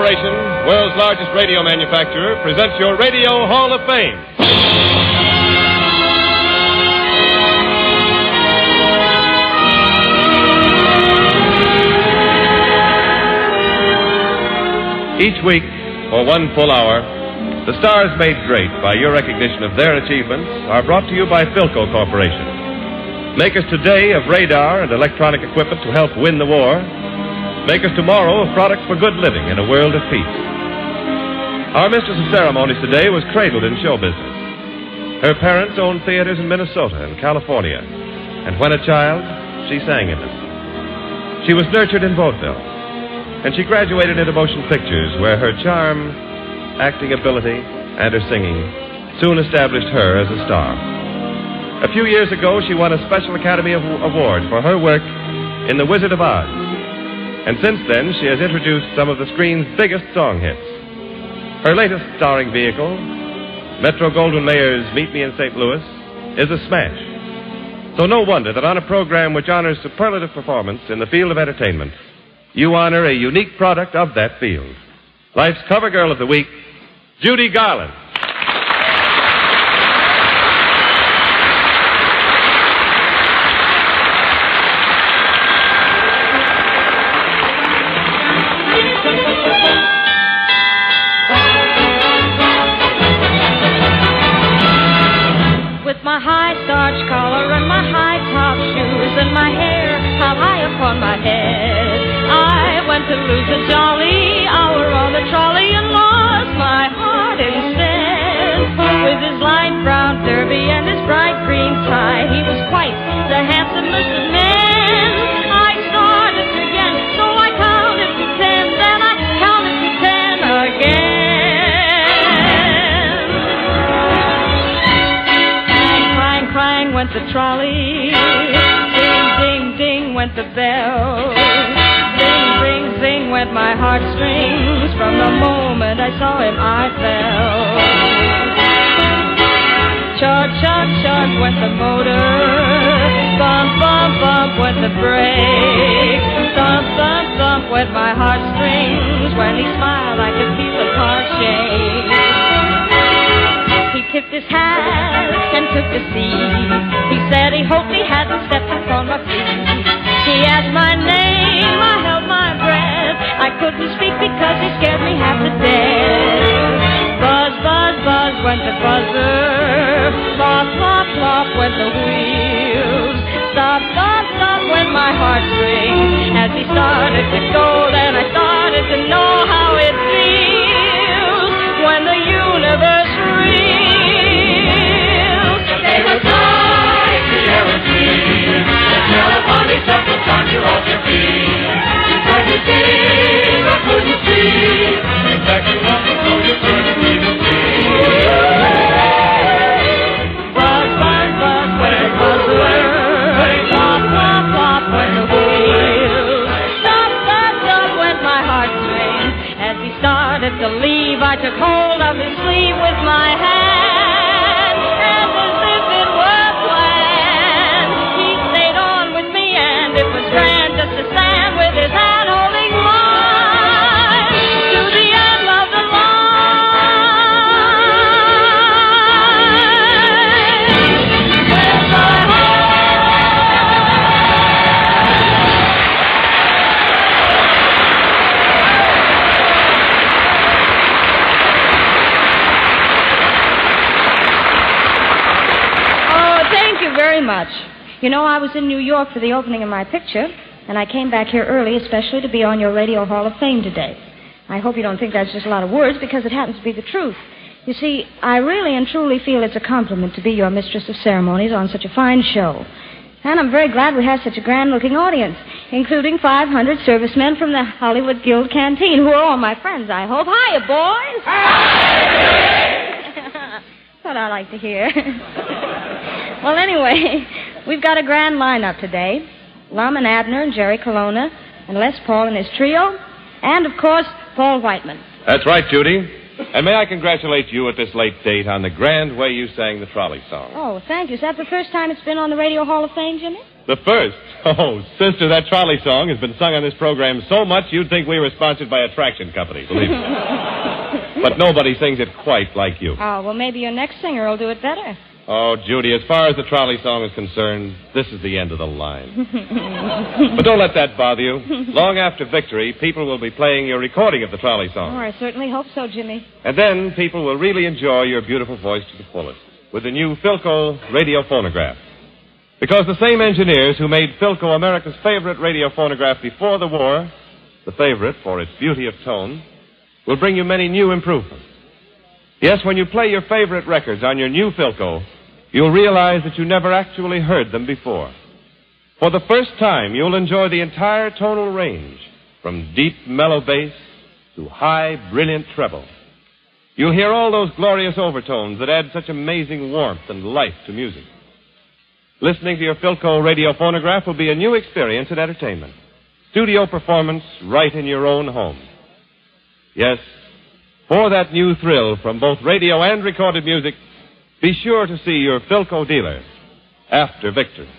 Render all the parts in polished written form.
Corporation, world's largest radio manufacturer, presents your Radio Hall of Fame. Each week, for 1 full hour, the stars made great by your recognition of their achievements are brought to you by Philco Corporation. Makers today of radar and electronic equipment to help win the war. Makers tomorrow of products for good living in a world of peace. Our mistress of ceremonies today was cradled in show business. Her parents owned theaters in Minnesota and California, and when a child, she sang in them. She was nurtured in vaudeville, and she graduated into motion pictures where her charm, acting ability, and her singing soon established her as a star. A few years ago, she won a Special Academy Award for her work in The Wizard of Oz. And since then, she has introduced some of the screen's biggest song hits. Her latest starring vehicle, Metro-Goldwyn-Mayer's Meet Me in St. Louis, is a smash. So no wonder that on a program which honors superlative performance in the field of entertainment, you honor a unique product of that field. Life's cover girl of the week, Judy Garland. With my high starch collar and my high top shoes and my hair held high upon my head, I went to lose a jolly hour on the trolley and lost my heart instead. With his light brown derby and his bright green tie, he was quite the handsomest of men. I started again, so I counted to 10, then I counted to 10 again. Clang, clang, clang went the trolley. Ding, ding, ding went the bell. Zing went my heartstrings. From the moment I saw him I fell. Chug, chug, chug went the motor. Bump, bump, bump went the brake. Thump, thump, thump went my heartstrings. When he smiled I could feel the car shake. He tipped his hat and took the seat. He said he hoped he hadn't stepped upon my feet. He asked my name, I held my breath. I couldn't speak because he scared me half to death. Buzz, buzz, buzz went the buzzer. Flop, flop, flop went the wheels. Stop, stop, stop went my heartstrings. As he started to go, then I started to know how it feels when the universe reels. They were bright, the air was clean. The telephone circle turned you off your feet. You tried to see, but couldn't see. Exactly what was going you couldn't even see. Buzz, buzz, buzz, went the buzzer. Flop, flop, flop, went the wheels. Stop, stop, stop, went my heartstrings. As he started to leave, I took hold of his sleeve with my hand. And as if it were planned, he stayed on with me, and it was grand just to stand with his hand holding mine to the end of the line. With my heart. Oh, thank you very much. You know, I was in New York for the opening of my picture, and I came back here early especially to be on your Radio Hall of Fame today. I hope you don't think that's just a lot of words, because it happens to be the truth. You see, I really and truly feel it's a compliment to be your mistress of ceremonies on such a fine show. And I'm very glad we have such a grand-looking audience, including 500 servicemen from the Hollywood Guild Canteen, who are all my friends, I hope. Hiya, boys! Hi! What I like to hear. Well, anyway, we've got a grand lineup today. Lum and Abner and Jerry Colonna, and Les Paul and his trio, and, of course, Paul Whitman. That's right, Judy. And may I congratulate you at this late date on the grand way you sang the Trolley song. Oh, thank you. Is that the first time it's been on the Radio Hall of Fame, Jimmy? The first? Oh, sister, that trolley song has been sung on this program so much you'd think we were sponsored by a traction company, believe me. But nobody sings it quite like you. Oh, well, maybe your next singer will do it better. Oh, Judy, as far as the trolley song is concerned, this is the end of the line. But don't let that bother you. Long after victory, people will be playing your recording of the trolley song. Oh, I certainly hope so, Jimmy. And then people will really enjoy your beautiful voice to the fullest with the new Philco radio phonograph. Because the same engineers who made Philco America's favorite radio phonograph before the war, the favorite for its beauty of tone, will bring you many new improvements. Yes, when you play your favorite records on your new Philco, you'll realize that you never actually heard them before. For the first time, you'll enjoy the entire tonal range, from deep, mellow bass to high, brilliant treble. You'll hear all those glorious overtones that add such amazing warmth and life to music. Listening to your Philco radio phonograph will be a new experience in entertainment. Studio performance right in your own home. Yes, for that new thrill from both radio and recorded music, be sure to see your Philco dealer after victory.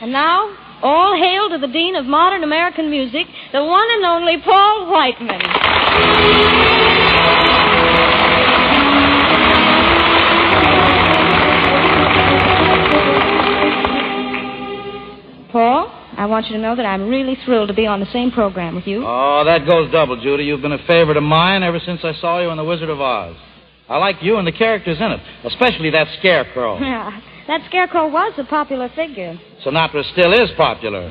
And now, all hail to the Dean of Modern American Music, the one and only Paul Whitman. Paul, I want you to know that I'm really thrilled to be on the same program with you. Oh, that goes double, Judy. You've been a favorite of mine ever since I saw you in The Wizard of Oz. I like you and the characters in it, especially that scarecrow. Yeah, that scarecrow was a popular figure. Sinatra still is popular.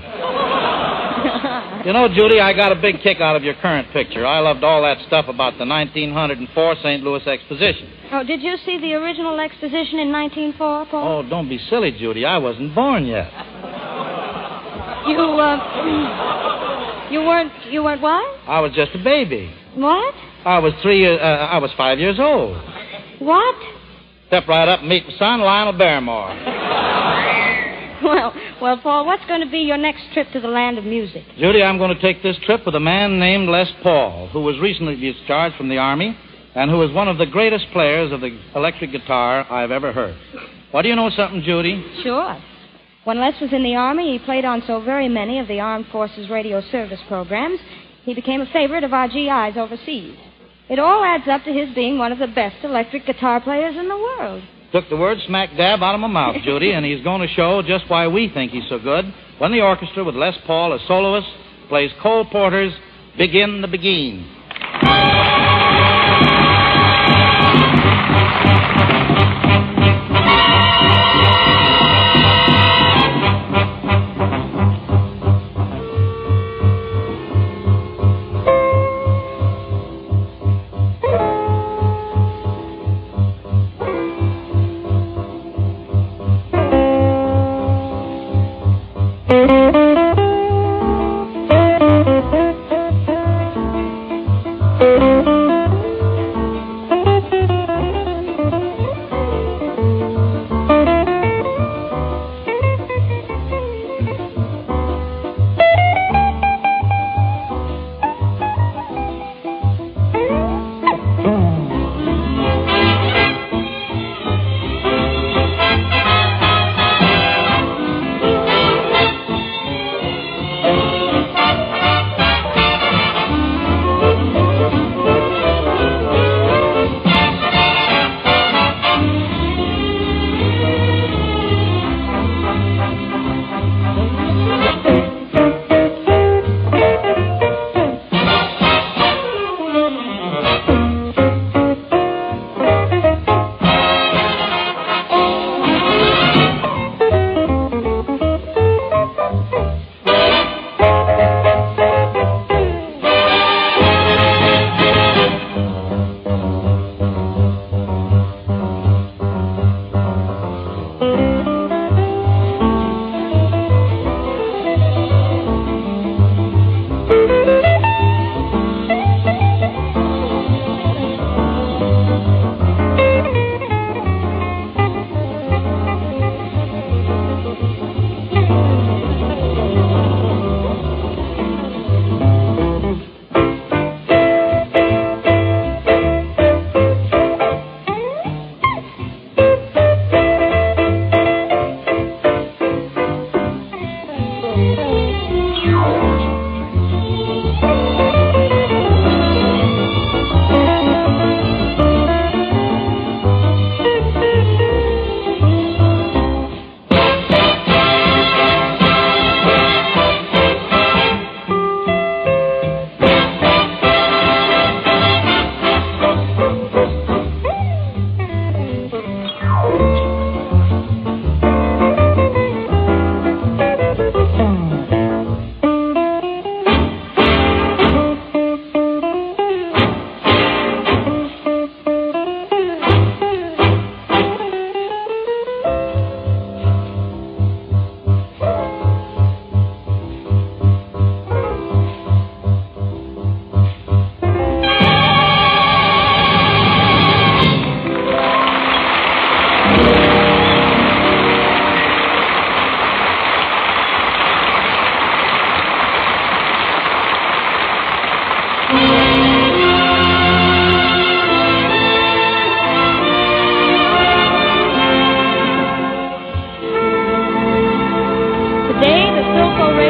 You know, Judy, I got a big kick out of your current picture. I loved all that stuff about the 1904 St. Louis Exposition. Oh, did you see the original exposition in 1904, Paul? Oh, don't be silly, Judy. I wasn't born yet. You weren't what? I was just a baby. What? I was 5 years old. What? Step right up and meet my son, Lionel Barrymore. Well, Paul, what's going to be your next trip to the land of music? Judy, I'm going to take this trip with a man named Les Paul, who was recently discharged from the Army and who is one of the greatest players of the electric guitar I've ever heard. Well, do you know something, Judy? Sure. When Les was in the Army, he played on so very many of the Armed Forces radio service programs, he became a favorite of our GIs overseas. It all adds up to his being one of the best electric guitar players in the world. Took the word smack dab out of my mouth, Judy, and he's going to show just why we think he's so good when the orchestra with Les Paul as soloist plays Cole Porter's Begin the Beguine.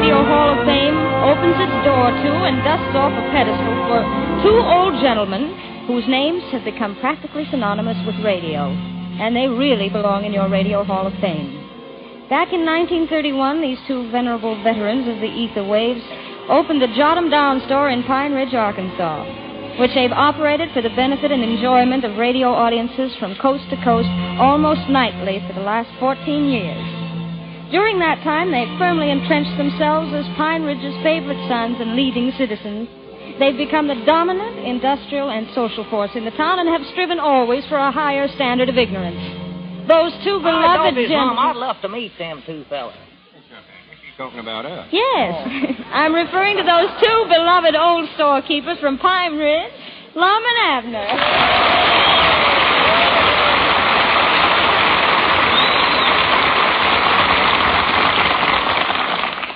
Radio Hall of Fame opens its door to and dusts off a pedestal for two old gentlemen whose names have become practically synonymous with radio, and they really belong in your Radio Hall of Fame. Back in 1931, these two venerable veterans of the ether waves opened the Jot 'em Down store in Pine Ridge, Arkansas, which they've operated for the benefit and enjoyment of radio audiences from coast to coast almost nightly for the last 14 years. During that time, they've firmly entrenched themselves as Pine Ridge's favorite sons and leading citizens. They've become the dominant industrial and social force in the town and have striven always for a higher standard of ignorance. Those two beloved gentlemen... I'd love to meet them two fellas. She's talking about us. Yes. I'm referring to those two beloved old storekeepers from Pine Ridge, Lum and Abner.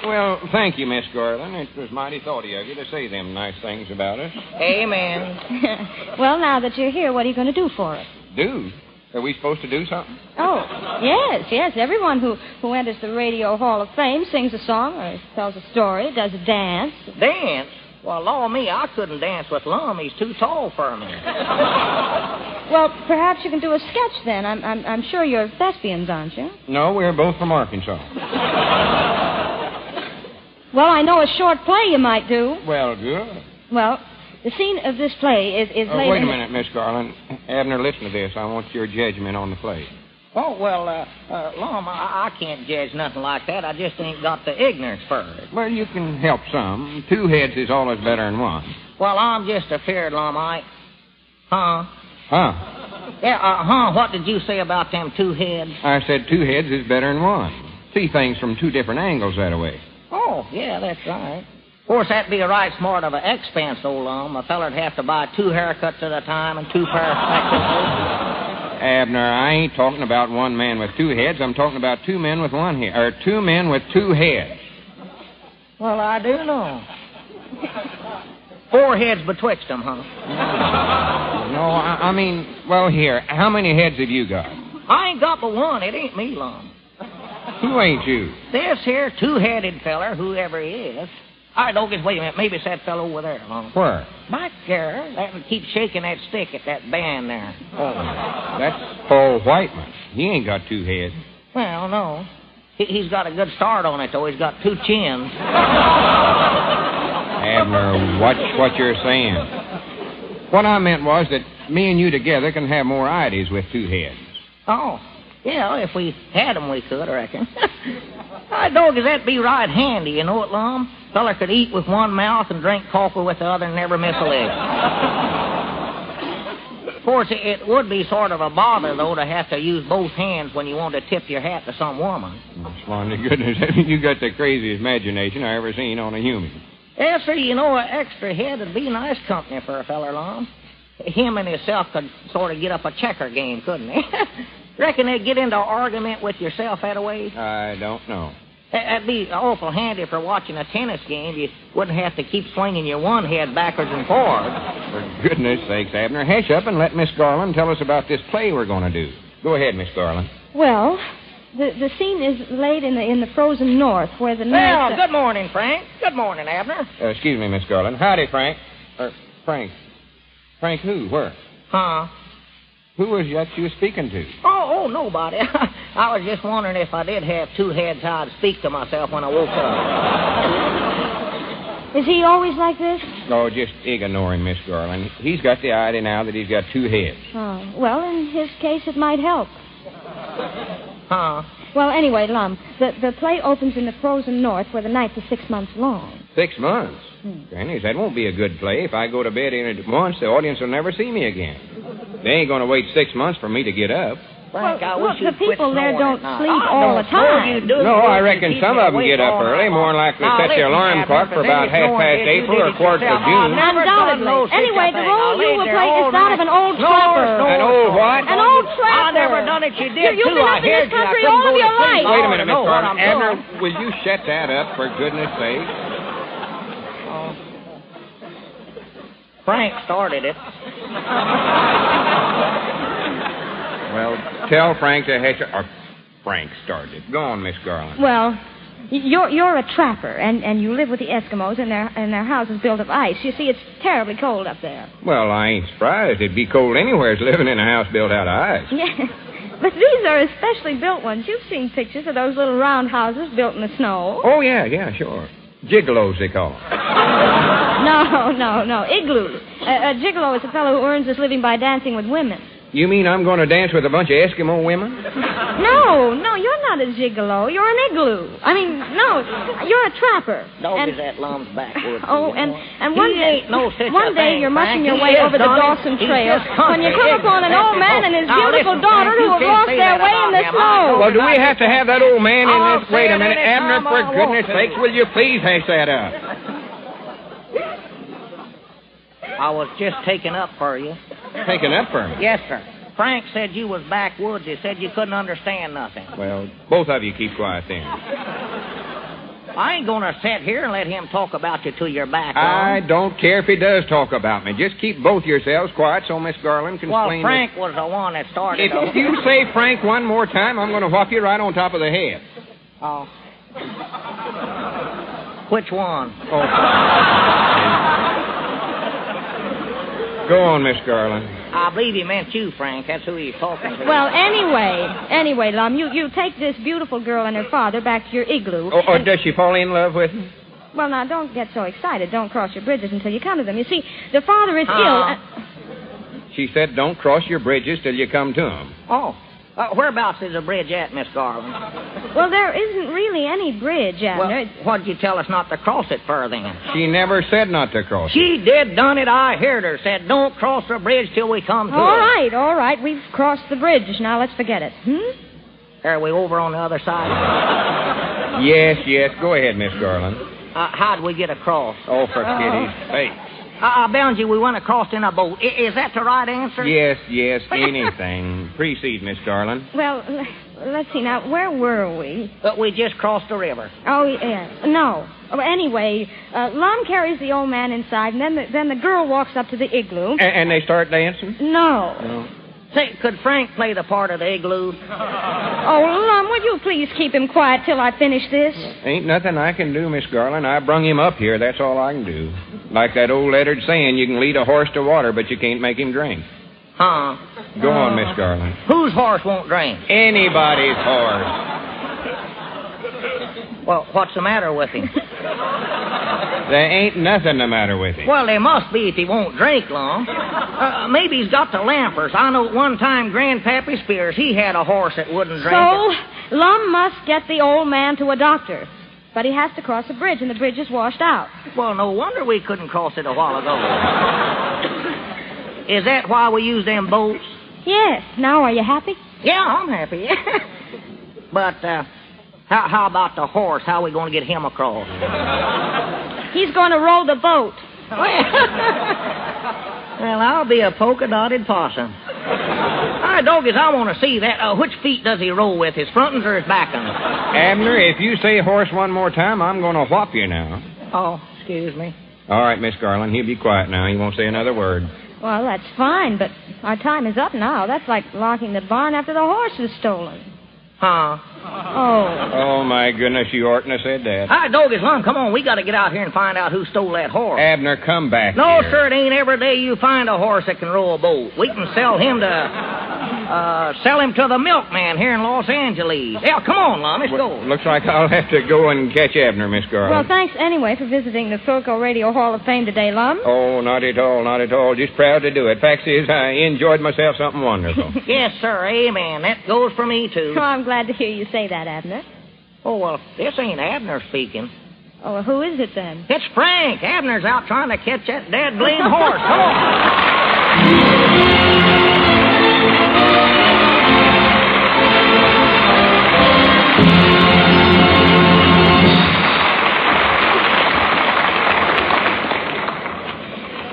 Well, thank you, Miss Garland. It was mighty thoughty of you to say them nice things about us. Amen. Well, now that you're here, what are you going to do for us? Do? Are we supposed to do something? Oh, yes. Everyone who enters the Radio Hall of Fame sings a song or tells a story, does a dance. Dance? Well, law me, I couldn't dance with Lum. He's too tall for me. Well, perhaps you can do a sketch then. I'm sure you're thespians, aren't you? No, we're both from Arkansas. Well, I know a short play you might do. Well, good. Well, the scene of this play is laid wait a in... minute, Miss Garland. Abner, listen to this. I want your judgment on the play. Oh, well, Lum, I can't judge nothing like that. I just ain't got the ignorance for it. Well, you can help some. Two heads is always better than one. Well, I'm just afeard, Lum, Huh? Huh? Yeah, what did you say about them two heads? I said two heads is better than one. See things from two different angles that way. Oh, yeah, that's right. Of course, that'd be a right smart of an expense, old Lum. A feller'd have to buy 2 haircuts at a time and 2 pair of spectacles. Abner, I ain't talking about one man with 2 heads. I'm talking about 2 men with 1 head. Or 2 men with 2 heads. Well, I do know. 4 heads betwixt them, huh? No, I mean, well, here, how many heads have you got? I ain't got but one. It ain't me, Lum. Who ain't you? This here 2-headed feller, whoever he is. All right, Doggins, wait a minute. Maybe it's that fellow over there, Lum. Where? Back there. That would keep shaking that stick at that band there. Oh, that's Paul Whitman. He ain't got 2 heads. Well, no. He's got a good start on it, though. He's got 2 chins. Abner, watch what you're saying. What I meant was that me and you together can have more ideas with 2 heads. Oh. Yeah, if we had 'em, we could, I reckon. Doggins, that'd be right handy, you know it, Lum? Feller could eat with one mouth and drink coffee with the other and never miss a lick. Of course, it would be sort of a bother, though, to have to use both hands when you want to tip your hat to some woman. Swan to goodness, you got the craziest imagination I ever seen on a human. Yes, sir, you know, an extra head would be nice company for a feller, Lum. Him and himself could sort of get up a checker game, couldn't he? Reckon they'd get into an argument with yourself that way? I don't know. That'd be awful handy for watching a tennis game. You wouldn't have to keep swinging your one head backwards and forwards. For goodness sakes, Abner, hush up and let Miss Garland tell us about this play we're going to do. Go ahead, Miss Garland. Well, the scene is laid in the frozen north where the night... Well, good morning, Frank. Good morning, Abner. Excuse me, Miss Garland. Howdy, Frank. Frank. Frank who? Where? Huh? Who was that you were speaking to? Oh, nobody. I was just wondering if I did have 2 heads, how I'd speak to myself when I woke up. Is he always like this? Oh, just ignore him, Miss Garland. He's got the idea now that he's got 2 heads. Oh, well, in his case, it might help. Huh? Well, anyway, Lum, the play opens in the frozen north where the nights are 6 months long. 6 months? Grannies, that won't be a good play. If I go to bed in it once, the audience will never see me again. They ain't going to wait 6 months for me to get up. Frank, I look, wish you'd the people quit there don't snoring. sleep all the time. No, I reckon some of them get up early, more likely to set their alarm clock for about April or 1/4 of June. Undoubtedly. Anyway, the role you will play is that of an old trapper. An old what? An old trapper. I never done it. You did, You've too. been I up in heard this you. I country couldn't all go of to your sleep. life. Wait a minute, Miss know what Garland. I'm Abner, doing. will you shut that up, for goodness sake? Frank started it. Well, tell Frank to hush up. Frank started. Go on, Miss Garland. Well, You're a trapper, and you live with the Eskimos, and their house is built of ice. You see, it's terribly cold up there. Well, I ain't surprised. It'd be cold anywhere living in a house built out of ice. Yeah, but these are especially built ones. You've seen pictures of those little round houses built in the snow. Oh, yeah, sure. Gigolos, they call them. No. Igloos. A gigolo is a fellow who earns his living by dancing with women. You mean I'm going to dance with a bunch of Eskimo women? No, you're not a gigolo. You're an igloo. I mean, no, you're a trapper. Doggy's at Lum's backwoods. Oh, and one day, one day you're mushing your way over the Dawson Trail when you come upon an old man and his beautiful daughter who have lost their way in the snow. Well, do we have to have that old man in this? Wait a minute, Abner, for goodness sakes, will you please hash that up? I was just taking up for you. Taking up for me? Yes, sir. Frank said you was backwoods. He said you couldn't understand nothing. Well, both of you keep quiet then. I ain't going to sit here and let him talk about you till you're back. I don't care if he does talk about me. Just keep both yourselves quiet so Miss Garland can explain. Well, Frank was the one that started. If you say Frank one more time, I'm going to whop you right on top of the head. Oh. Which one? Oh. Go on, Miss Garland. I believe he meant you, Frank. That's who he's talking to. Well, anyway, Lum, you take this beautiful girl and her father back to your igloo. Oh, does she fall in love with him? Well, now, don't get so excited. Don't cross your bridges until you come to them. You see, the father is ill. She said don't cross your bridges till you come to him. Oh. Whereabouts is the bridge at, Miss Garland? Well, there isn't really any bridge, Abner. Well, what'd you tell us not to cross it for, then? She never said not to cross it. She did done it. I heard her. Said, don't cross the bridge till we come to it. All right. We've crossed the bridge. Now let's forget it. Are we over on the other side? Yes. Go ahead, Miss Garland. How'd we get across? Oh, for kitty's sake. Bound you, we went across in a boat. Is that the right answer? Yes, anything. Proceed, Miss Garland. Well, let's see now. Where were we? We just crossed the river. Oh, yes. No. Well, anyway, Lum carries the old man inside, and then the girl walks up to the igloo. And they start dancing? No. Say, could Frank play the part of the igloo? Oh, Lum, would you please keep him quiet till I finish this? Ain't nothing I can do, Miss Garland. I brung him up here. That's all I can do. Like that old lettered saying, you can lead a horse to water, but you can't make him drink. Huh? Go on, Miss Garland. Whose horse won't drink? Anybody's horse. Well, what's the matter with him? There ain't nothing the matter with him. Well, there must be if he won't drink, Lum. Maybe he's got the lampers. I know at one time Grandpappy Spears, he had a horse that wouldn't drink. So, Lum must get the old man to a doctor. But he has to cross a bridge, and the bridge is washed out. Well, no wonder we couldn't cross it a while ago. Is that why we use them boats? Yes. Now, are you happy? Yeah, I'm happy. But, how about the horse? How are we going to get him across? He's going to row the boat. Well, I'll be a polka-dotted possum. All right, doggies, I want to see that. Which feet does he roll with, his front ones or his back ones? Abner, if you say horse one more time, I'm going to whop you now. Oh, excuse me. All right, Miss Garland, he'll be quiet now. He won't say another word. Well, that's fine, but our time is up now. That's like locking the barn after the horse is stolen. Huh? Oh, my goodness, you oughtn't have said that. All right, doggies, Lum, come on. We got to get out here and find out who stole that horse. Abner, come back No, here. sir, it ain't every day you find a horse that can row a boat. We can sell him to the milkman here in Los Angeles. Yeah, come on, Lum, let's go. Looks like I'll have to go and catch Abner, Miss Garland. Well, thanks anyway for visiting the Philco Radio Hall of Fame today, Lum. Oh, not at all. Just proud to do it. Fact is, I enjoyed myself something wonderful. Yes, sir, amen. That goes for me, too. Oh, I'm glad to hear you say that, Abner. Oh, well, this ain't Abner speaking. Oh, well, who is it then? It's Frank. Abner's out trying to catch that dead blame horse. Come on.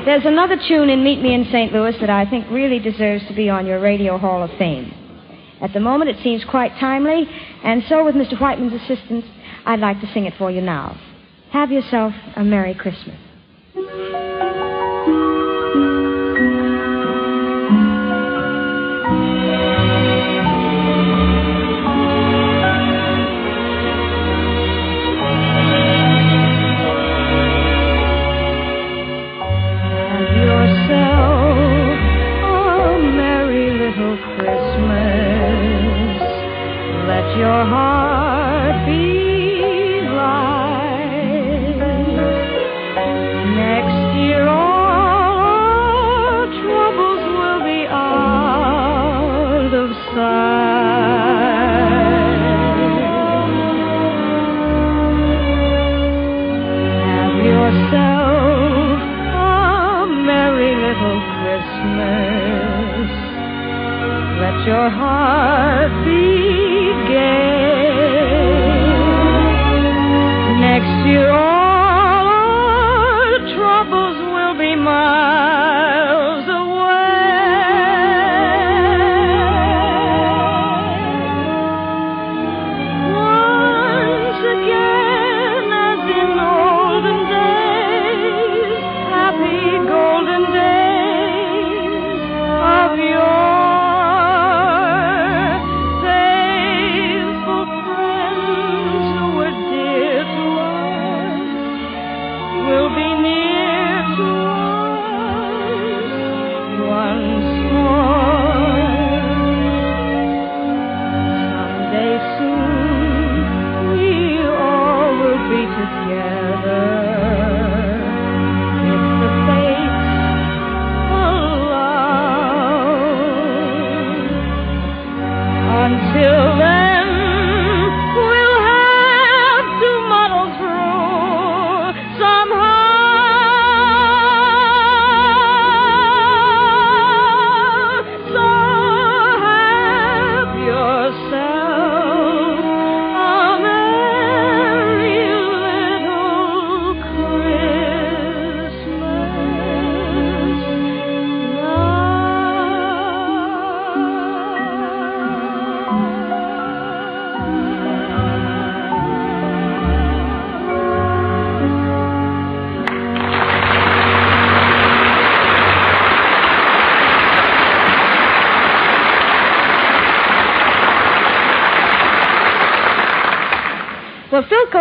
There's another tune in Meet Me in St. Louis that I think really deserves to be on your Radio Hall of Fame. At the moment, it seems quite timely, and so with Mr. Whiteman's assistance, I'd like to sing it for you now. Have yourself a Merry Christmas.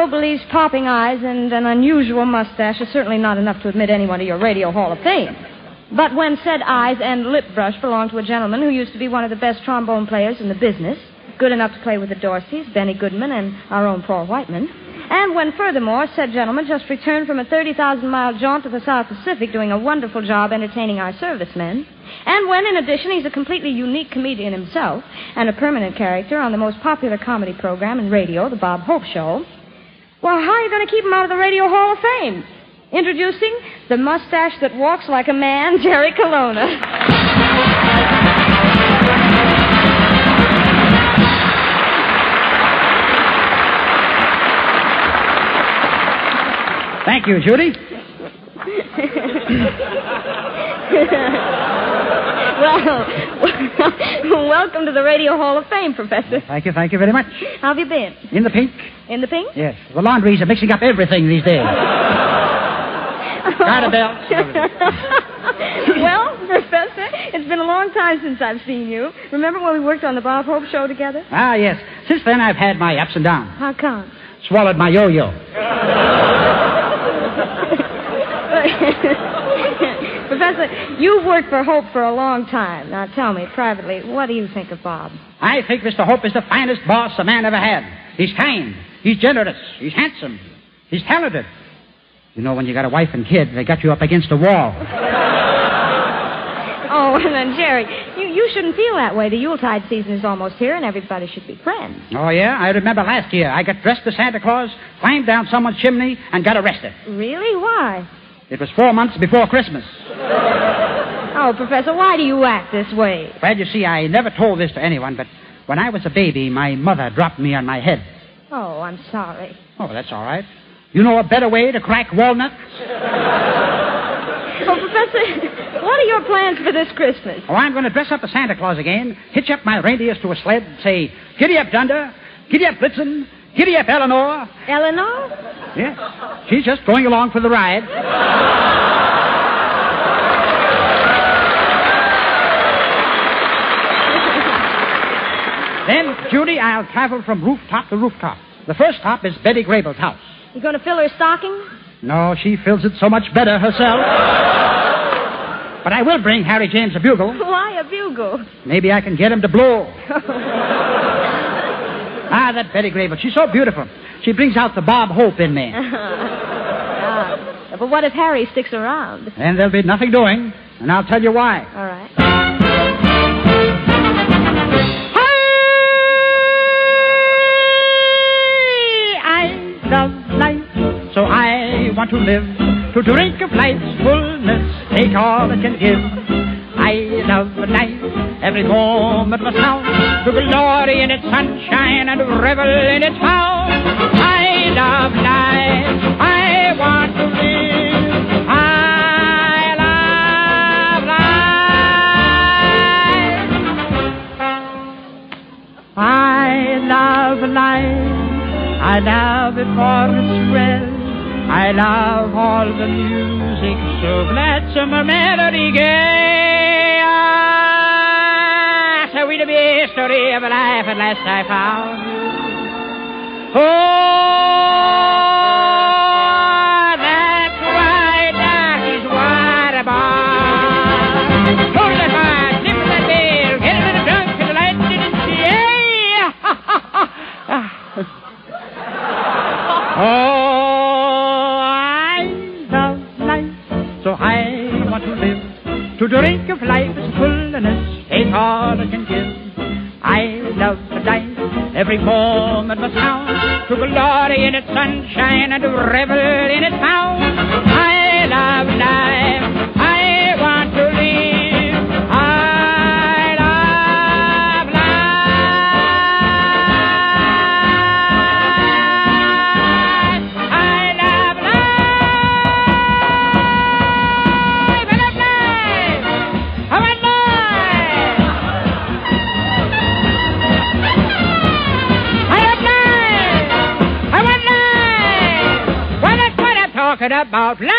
Philco believes popping eyes and an unusual mustache is certainly not enough to admit anyone to your Radio Hall of Fame. But when said eyes and lip brush belong to a gentleman who used to be one of the best trombone players in the business, good enough to play with the Dorseys, Benny Goodman, and our own Paul Whitman, and when, furthermore, said gentleman just returned from a 30,000-mile jaunt to the South Pacific doing a wonderful job entertaining our servicemen, and when, in addition, he's a completely unique comedian himself and a permanent character on the most popular comedy program in radio, The Bob Hope Show, well, how are you going to keep him out of the Radio Hall of Fame? Introducing the mustache that walks like a man, Jerry Colonna. Thank you, Judy. Well, welcome to the Radio Hall of Fame, Professor. Thank you very much. How have you been? In the pink? In the pink? Yes. The laundries are mixing up everything these days. Got a belt. Well, Professor, it's been a long time since I've seen you. Remember when we worked on the Bob Hope Show together? Ah, yes. Since then, I've had my ups and downs. How come? Swallowed my yo-yo. Professor, you've worked for Hope for a long time. Now tell me, privately, what do you think of Bob? I think Mr. Hope is the finest boss a man ever had. He's kind. He's generous. He's handsome. He's talented. You know, when you got a wife and kid, they got you up against a wall. Oh, and then, Jerry, you shouldn't feel that way. The Yuletide season is almost here, and everybody should be friends. Oh, yeah? I remember last year. I got dressed as Santa Claus, climbed down someone's chimney, and got arrested. Really? Why? It was 4 months before Christmas. Oh, Professor, why do you act this way? Well, you see, I never told this to anyone, but when I was a baby, my mother dropped me on my head. Oh, I'm sorry. Oh, that's all right. You know a better way to crack walnuts? Oh, Professor, what are your plans for this Christmas? Oh, I'm going to dress up as Santa Claus again, hitch up my reindeers to a sled, and say, giddy up, Dunder, giddy up, Blitzen, giddy up, Eleanor. Eleanor? Yes. She's just going along for the ride. Then, Judy, I'll travel from rooftop to rooftop. The first top is Betty Grable's house. You going to fill her stocking? No, she fills it so much better herself. But I will bring Harry James a bugle. Why a bugle? Maybe I can get him to blow. That Betty Grable, she's so beautiful. She brings out the Bob Hope in me. But what if Harry sticks around? Then there'll be nothing doing, and I'll tell you why. All right. I love life, so I want to live, to drink of life's fullness, take all it can give. I love life, every moment must count, to glory in its sunshine and revel in its power. I love life, I want to live, I love life. I love life, I love it for its thrill, I love all the music so gladsome a melody gay. So we'll be a story of a life at last I found. Oh, that's why that is what about. Hold that fire, slip that veil, get a little drunk and light it in the air. Oh, I love life, so I want to live, to drink of life's fullness, take all it can give. I love life, every moment must count, to glory in its sunshine and to revel in its power. I love life, I want to live, I love life, I love life, I love life, I want life. Talking about life.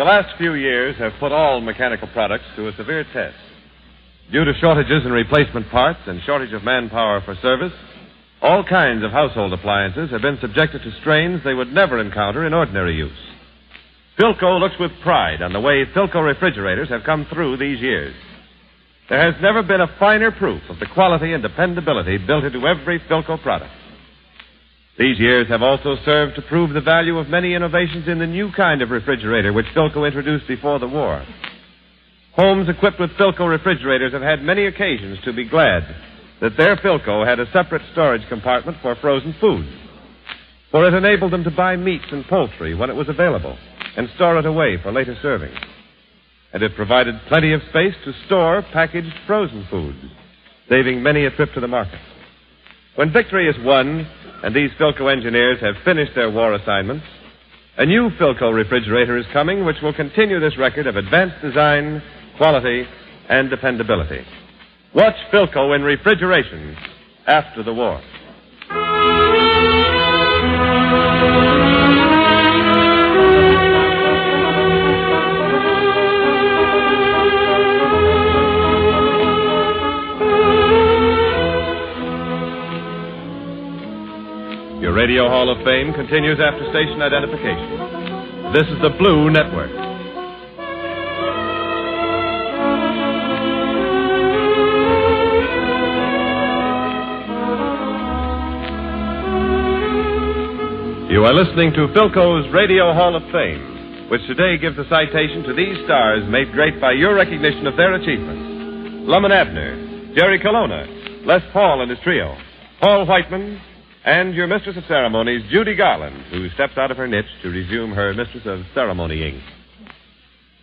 the last few years have put all mechanical products to a severe test. Due to shortages in replacement parts and shortage of manpower for service, all kinds of household appliances have been subjected to strains they would never encounter in ordinary use. Philco looks with pride on the way Philco refrigerators have come through these years. There has never been a finer proof of the quality and dependability built into every Philco product. These years have also served to prove the value of many innovations in the new kind of refrigerator which Philco introduced before the war. Homes equipped with Philco refrigerators have had many occasions to be glad that their Philco had a separate storage compartment for frozen food, for it enabled them to buy meats and poultry when it was available and store it away for later serving. And it provided plenty of space to store packaged frozen foods, saving many a trip to the market. When victory is won and these Philco engineers have finished their war assignments, a new Philco refrigerator is coming which will continue this record of advanced design, quality, and dependability. Watch Philco in refrigeration after the war. Your Radio Hall of Fame continues after station identification. This is the Blue Network. You are listening to Philco's Radio Hall of Fame, which today gives a citation to these stars made great by your recognition of their achievements. Lum and Abner, Jerry Colonna, Les Paul and his trio, Paul Whitman, and your mistress of ceremonies, Judy Garland, who steps out of her niche to resume her mistress of ceremonying.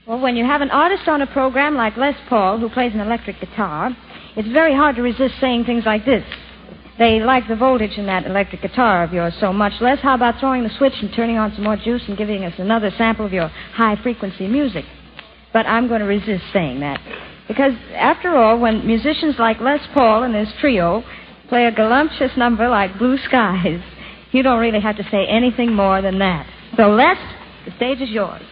Well, when you have an artist on a program like Les Paul, who plays an electric guitar, it's very hard to resist saying things like this. They like the voltage in that electric guitar of yours so much. Les, how about throwing the switch and turning on some more juice and giving us another sample of your high-frequency music? But I'm going to resist saying that. Because, after all, when musicians like Les Paul and his trio play a galumphous number like Blue Skies, you don't really have to say anything more than that. So, Les, the stage is yours.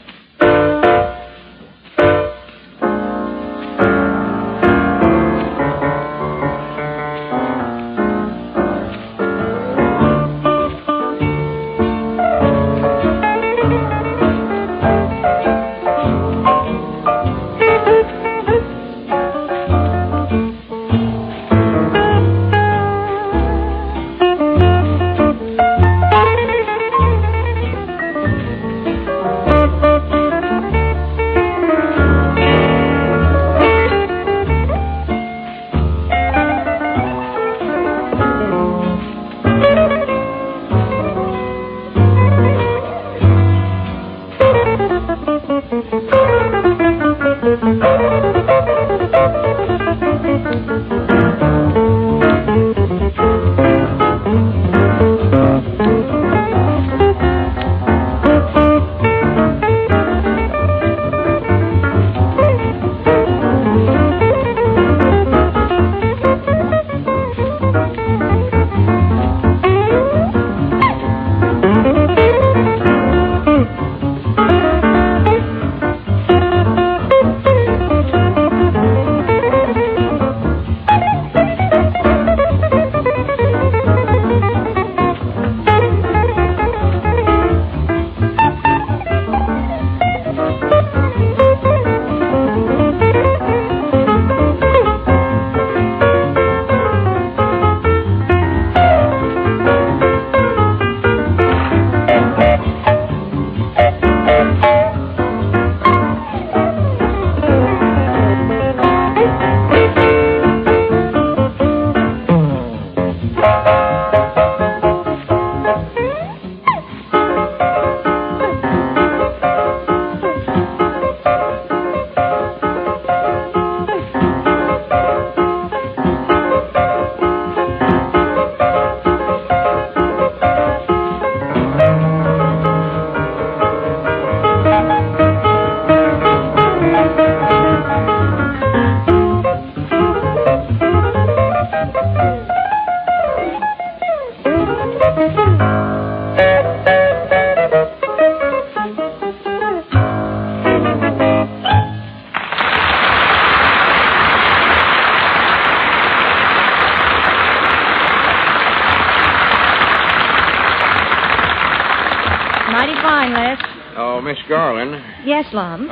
line, Les. Oh, Miss Garland. Yes, Lum.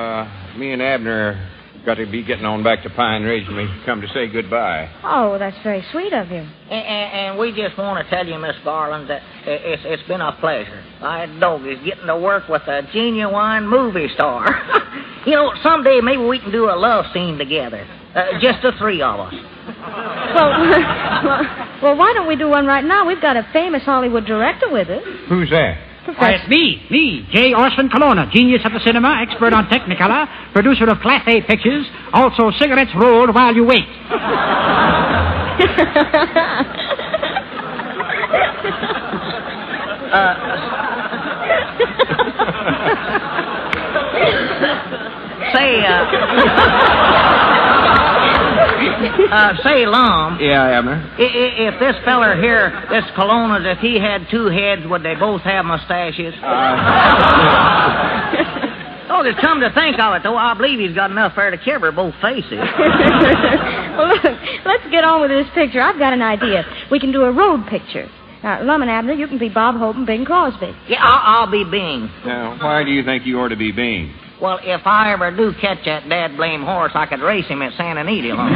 Me and Abner got to be getting on back to Pine Ridge, and we come to say goodbye. Oh, that's very sweet of you. And we just want to tell you, Miss Garland, that it's been a pleasure. My dog is getting to work with a genuine movie star. You know, someday maybe we can do a love scene together. Just the three of us. Well, why don't we do one right now? We've got a famous Hollywood director with us. Who's that? It's me, J. Orson Colonna, genius of the cinema, expert on Technicolor, producer of Class A pictures, also cigarettes rolled while you wait. Say, Lum. Yeah, Abner. If this feller here, this Colonna, if he had two heads, would they both have mustaches? Oh, to come to think of it, though, I believe he's got enough there to cover both faces. Well, look, let's get on with this picture. I've got an idea. We can do a road picture. Lum and Abner, you can be Bob Hope and Bing Crosby. Yeah, I'll be Bing. Now, why do you think you ought to be Bing? Well, if I ever do catch that dad-blame horse, I could race him at Santa Anita. All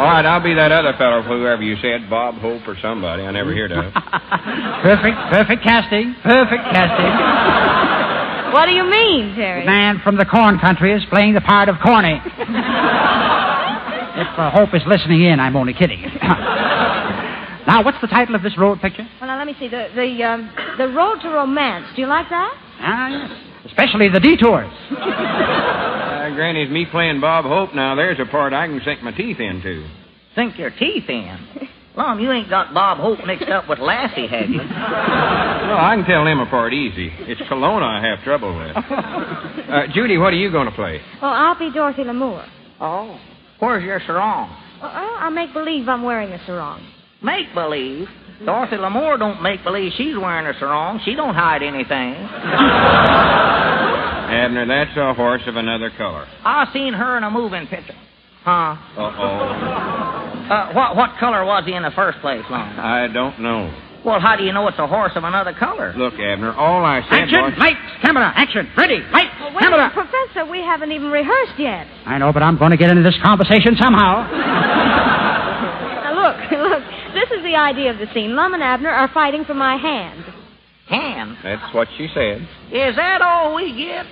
right, I'll be that other fellow, whoever you said, Bob Hope or somebody. I never heard of. Perfect casting. Perfect casting. What do you mean, Terry? The man from the corn country is playing the part of Corny. If Hope is listening in, I'm only kidding. Now, what's the title of this road picture? Well, now, let me see. The Road to Romance. Do you like that? Ah, yes. Especially the detours. Granny's me playing Bob Hope now. There's a part I can sink my teeth into. Sink your teeth in? Lum, you ain't got Bob Hope mixed up with Lassie, have you? Well, I can tell them apart easy. It's Colonna I have trouble with. Judy, what are you going to play? Well, I'll be Dorothy Lamour. Oh, where's your sarong? I'll make believe I'm wearing a sarong. Make believe? Dorothy Lamour don't make believe she's wearing a sarong. She don't hide anything. Abner, that's a horse of another color. I seen her in a moving picture. Huh? Uh-oh. What color was he in the first place, Lum? I don't know. Well, how do you know it's a horse of another color? Look, Abner, all I said Action, was... lights, camera, action, ready, lights, Well, wait a camera. minute, Professor, we haven't even rehearsed yet. I know, but I'm going to get into this conversation somehow. Now, look, this is the idea of the scene. Lum and Abner are fighting for my hand. Hand? That's what she said. Is that all we get?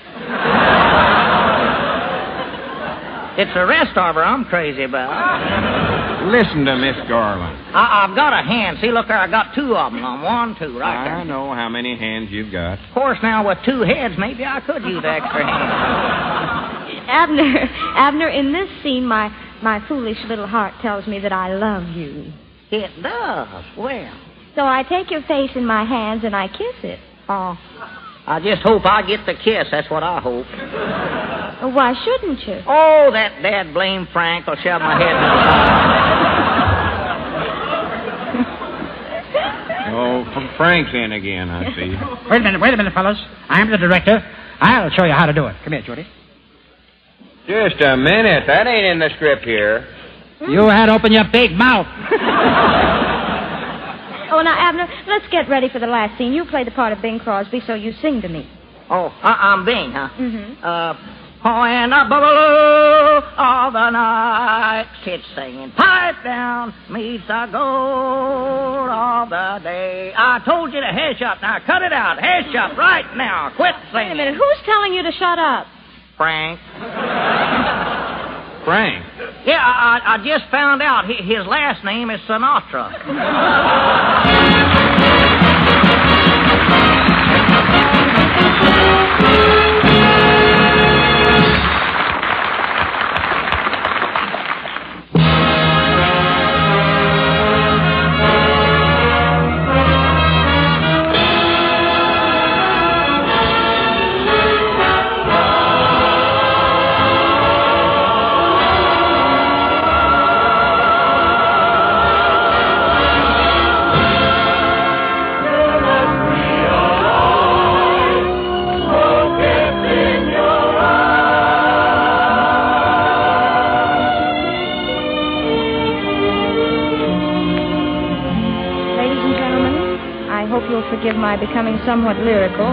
It's the rest of her I'm crazy about. Listen to Miss Garland. I've got a hand. See, look there, I got two of them. One, two, right there. I know how many hands you've got. Of course, now with two heads, maybe I could use extra hands. Abner, in this scene, my foolish little heart tells me that I love you. It does. Well. So I take your face in my hands and I kiss it. Oh. I just hope I get the kiss. That's what I hope. Well, why shouldn't you? Oh, that dad-blame Frank will shove my head in the Oh, Frank's in again, I see. Wait a minute, fellas. I'm the director. I'll show you how to do it. Come here, Judy. Just a minute. That ain't in the script here. You had to open your big mouth. Oh, now, Abner, let's get ready for the last scene. You play the part of Bing Crosby, so you sing to me. Oh, I'm Bing, huh? Mm-hmm. Oh, in the bubble of the night, sit singing, pipe down, meets the gold of the day. I told you to hush up. Now, cut it out. Hush up right now. Quit singing. Wait a minute. Who's telling you to shut up? Frank. Frank? Yeah, I just found out his last name is Sinatra. you'll forgive my becoming somewhat lyrical,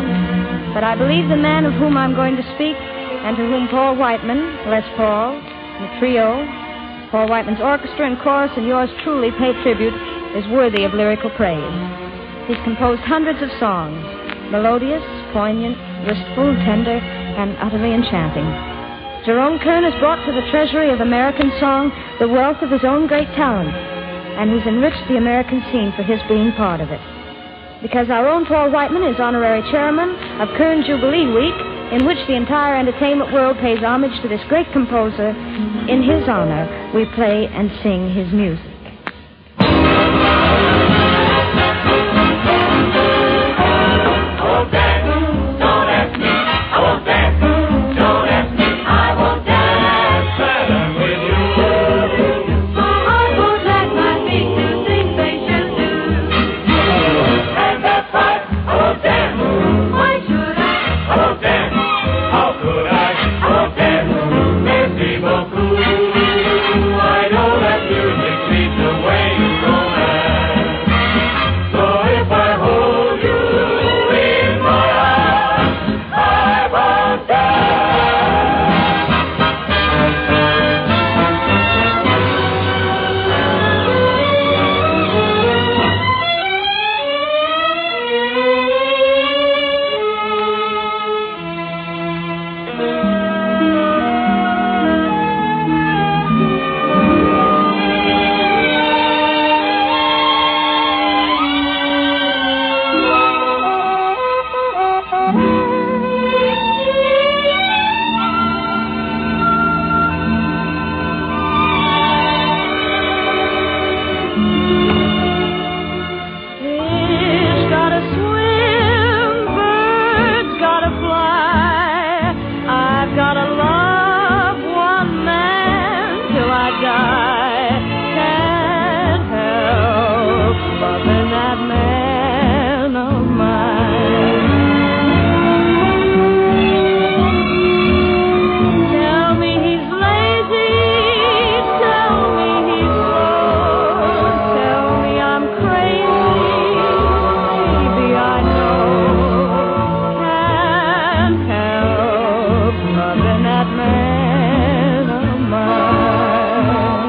but I believe the man of whom I'm going to speak, and to whom Paul Whitman, Les Paul, the trio, Paul Whitman's orchestra and chorus, and yours truly pay tribute, is worthy of lyrical praise. He's composed hundreds of songs, melodious, poignant, wistful, tender, and utterly enchanting. Jerome Kern has brought to the treasury of American song the wealth of his own great talent, and he's enriched the American scene for his being part of it. Because our own Paul Whitman is honorary chairman of Kern Jubilee Week, in which the entire entertainment world pays homage to this great composer, in his honor, we play and sing his music. loving that man of mine.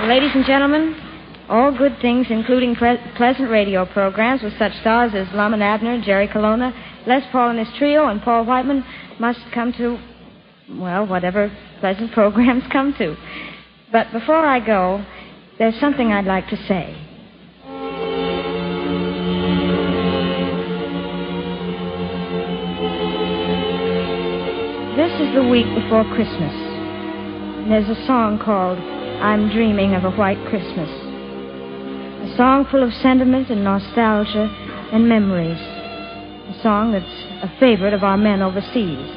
Ladies and gentlemen, all good things, including pleasant radio programs with such stars as Lum and Abner, Jerry Colonna, Les Paul and his trio, and Paul Whitman, must come to, well, whatever pleasant programs come to. But before I go, there's something I'd like to say. This is the week before Christmas. And there's a song called I'm Dreaming of a White Christmas. A song full of sentiment and nostalgia and memories. A song that's a favorite of our men overseas.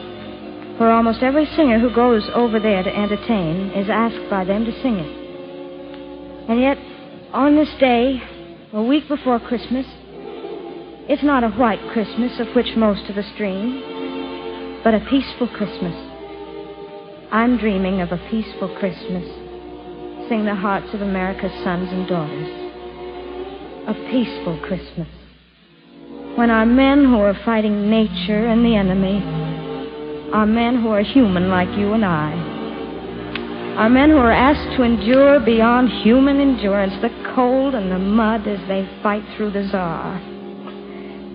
For almost every singer who goes over there to entertain is asked by them to sing it. And yet, on this day, a week before Christmas, it's not a white Christmas of which most of us dream, but a peaceful Christmas. I'm dreaming of a peaceful Christmas. Sing the hearts of America's sons and daughters. A peaceful Christmas. When our men who are fighting nature and the enemy are men who are human like you and I. Are men who are asked to endure beyond human endurance the cold and the mud as they fight through the Tsar.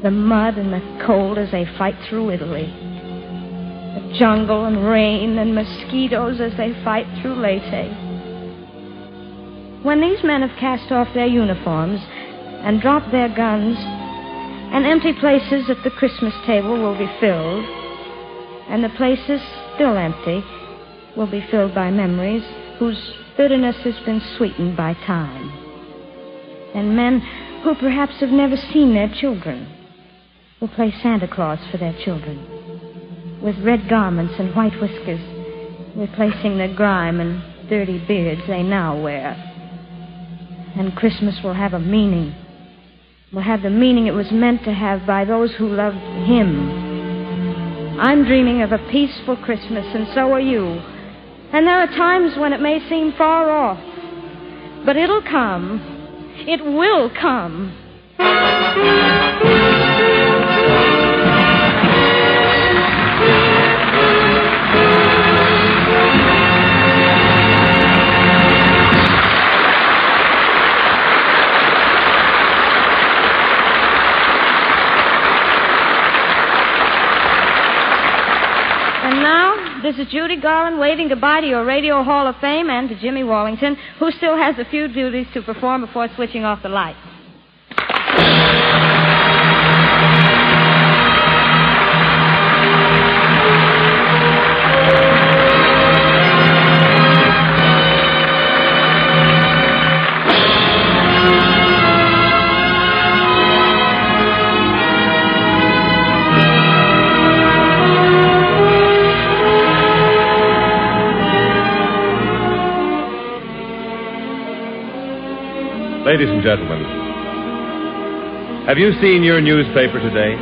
The mud and the cold as they fight through Italy. The jungle and rain and mosquitoes as they fight through Leyte. When these men have cast off their uniforms and dropped their guns, and empty places at the Christmas table will be filled, and the places still empty will be filled by memories whose bitterness has been sweetened by time. And men who perhaps have never seen their children will play Santa Claus for their children, with red garments and white whiskers, replacing the grime and dirty beards they now wear. And Christmas will have a meaning, will have the meaning it was meant to have by those who loved Him. I'm dreaming of a peaceful Christmas, and so are you. And there are times when it may seem far off, but it'll come. It will come. And now, this is Judy Garland waving goodbye to your Radio Hall of Fame and to Jimmy Wallington, who still has a few duties to perform before switching off the lights. Ladies and gentlemen, have you seen your newspaper today?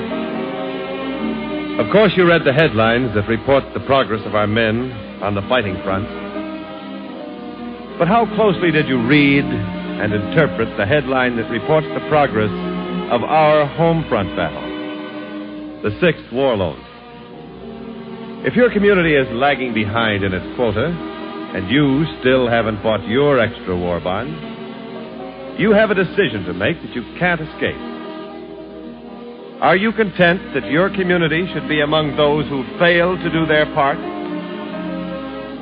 Of course, you read the headlines that report the progress of our men on the fighting front. But how closely did you read and interpret the headline that reports the progress of our home front battle, the 6th War Loan? If your community is lagging behind in its quota, and you still haven't bought your extra war bond, you have a decision to make that you can't escape. Are you content that your community should be among those who fail to do their part?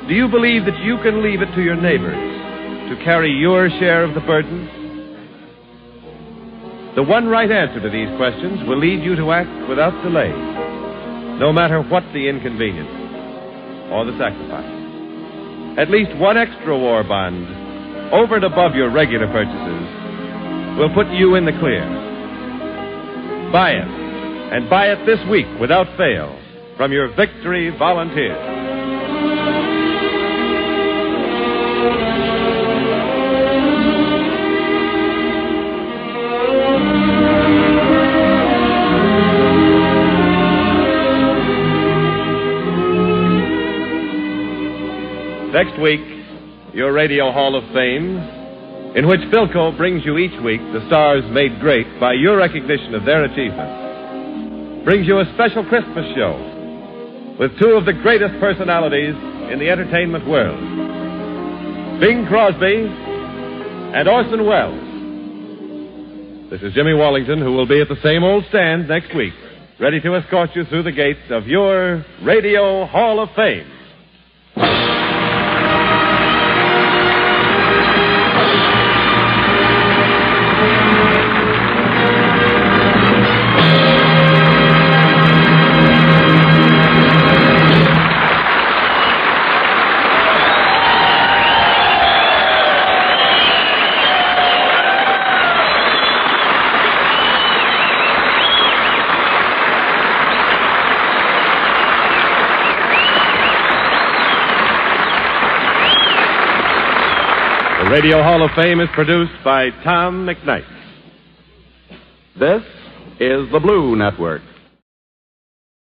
Do you believe that you can leave it to your neighbors to carry your share of the burden? The one right answer to these questions will lead you to act without delay, no matter what the inconvenience or the sacrifice. At least one extra war bond over and above your regular purchases will put you in the clear. Buy it, and buy it this week without fail from your Victory Volunteers. Next week, your Radio Hall of Fame, in which Philco brings you each week the stars made great by your recognition of their achievements, brings you a special Christmas show with two of the greatest personalities in the entertainment world, Bing Crosby and Orson Welles. This is Jimmy Wallington, who will be at the same old stand next week, ready to escort you through the gates of your Radio Hall of Fame. The Radio Hall of Fame is produced by Tom McKnight. This is the Blue Network.